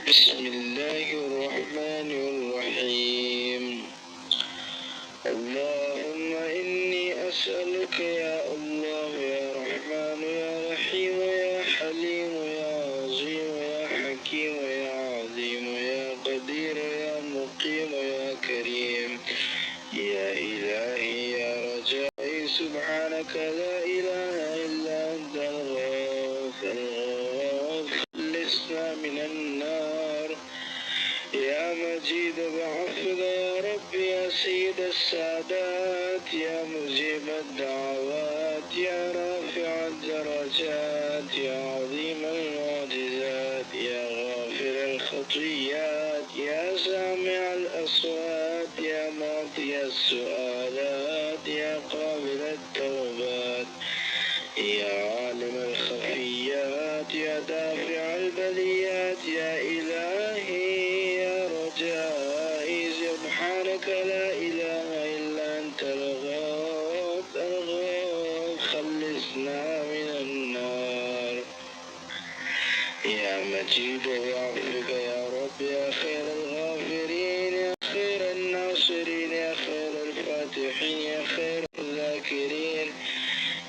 بسم الله الرحمن الرحيم. اللهم إني أسألك يا الله يا رحمن يا رحيم يا حليم يا عظيم يا حكيم يا عظيم يا قدير يا مقيم يا كريم يا إلهي يا رجائي سبحانك لا إله إلا أنت الغافر خلصنا من النار يا مجيد بعفوك يا رب يا سيد السادات يا مجيب الدعوات يا رافع الدرجات يا عظيم المعجزات يا غافر الخطيات يا سامع الأصوات يا معطي السؤالات يا قابل التوبات يا عالم الخفيات يا دافع البليات يا إلهي يا رجائي سبحانك لا إله إلا أنت الغاف خلصنا من النار يا مجيد بعفوك يا رب يا خير الغافرين يا خير الناصرين يا خير الفاتحين يا خير الذاكرين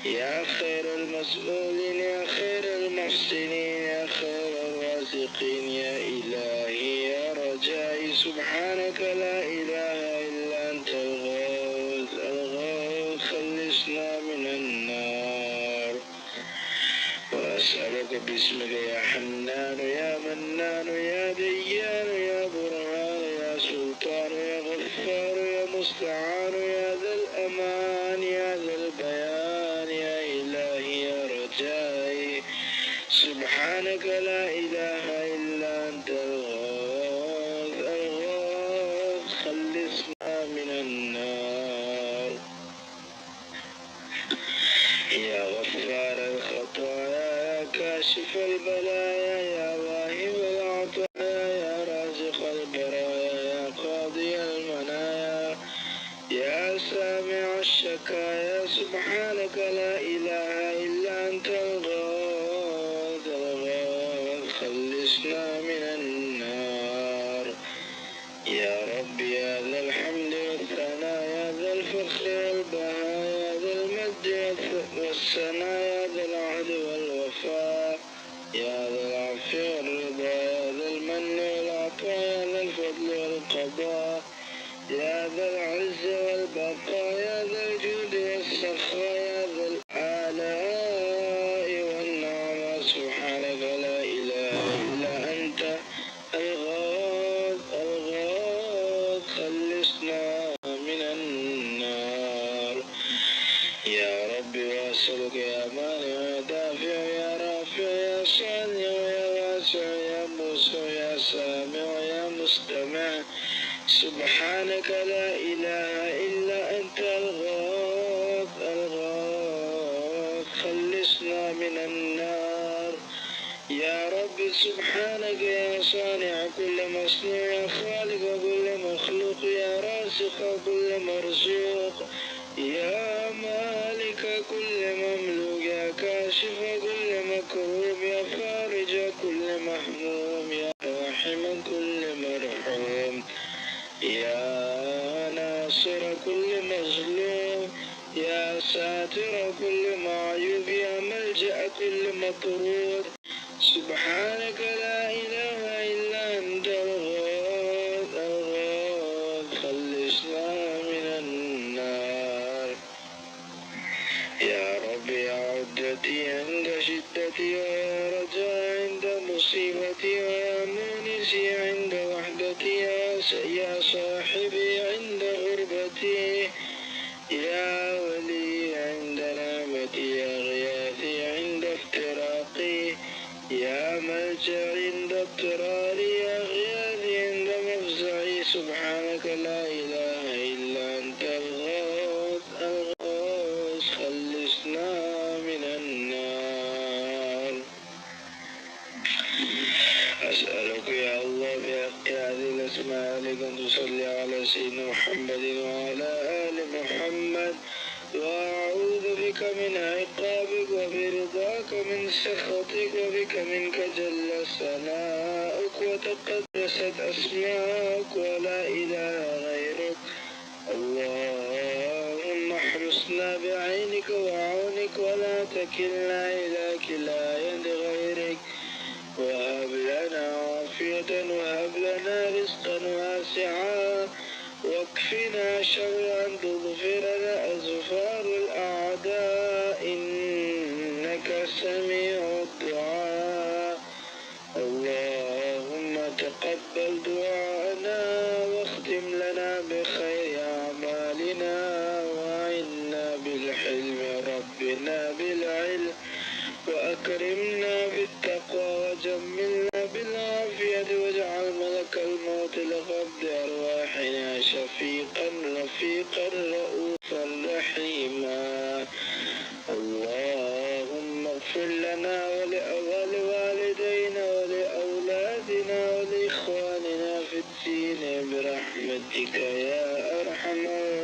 يا خير المسؤولين يا خير المحسنين يا خير الرازقين يا إلهي يا رجائي سبحانك لا إله إلا أنت الغوث خلصنا من النار وأسألك باسمك يا حنان يا منان يا ديان يا برهان يا سلطان يا غفار يا مستعان يا ذا الأمان يا ذا البيان يا إلهي يا رجائي سبحانك لا إله إلا أنت الغوث خلصنا من النار يا غفار الخطايا يا كاشف البلايا يا واهب العطايا يا رازق البرايا يا قاضي المنايا يا سامع الشكايا سبحانك لا إله إلا أنت الغوث خلصنا من النار يا رب يا ذا الحمد والثناء يا ذا الفخر والبهاء يا ذا المجد والثناء يا ذا العهد والوفاء يا ذا العفو والرضا يا ذا المن والعطاء يا ذا الفضل والقضاء يا ذا العز والبقاء يا ذا الجود والسخاء يا ذا الآلاء والنعمة سبحانك لا إله إلا أنت الغوث خلصنا من النار يا رب وأسألك يا مانع يا دافع يا رافع يا صانع يا واسع يا موسع يا سامع يا مستمع سبحانك لا إله إلا أنت الغوث خلصنا من النار يا رب سبحانك يا صانع كل مصنوع يا خالق كل مخلوق يا رازق كل مرزوق يا مالك كل مملوك يا كاشف كل مكروب يا فارج كل مهموم يا راحم كل مرحوم يا ناصر كل مظلوم يا ساتر كل معيوب يا ملجأ كل مطرود سبحانك لا إله إلا أنت الغوث خلصنا من النار يا رب يا عدتي عند شدتي ويا رجاء عند مصيبتي ويا مونسي عند وحدتي يا صاحبي عند غربتي يا ولي عند نعمتي يا غياثي عند افتراقي يا ملجأ عند اضطراري يا غياثي عند مفزعي سبحانك لا إله إلا أنت الغوث خلصنا من النار أسألك يا الله بحق هذه الأسماء لك أن تصلي على سيدنا محمد وعلى آل محمد وأعوذ بك من عقابك وبرضاك من سخطك وبك منك جل ثناؤك وتقدست أسماءك ولا إله غيرك. اللهم احرسنا بعينك وعونك ولا تكلنا إلى كلا يد غيرك. وهب لنا عافية وهب لنا رزقا واسعا واكفنا شر أن تغفر لنا أزفار الأعداء إنك سميع الدعاء. اللهم تقبل دعاءنا واختم لنا بخير أعمالنا وأعنا بالحلم ربنا بالعلم وأكرمنا بالتقوى وجملنا بالعافية واجعل ملك الموت لقبض أرواحنا شفيقا رفيقا رؤوفا رحيما. اللهم اغفر لنا ولوالدينا ولأولادنا ولإخواننا في الدين برحمتك يا أرحم الراحمين.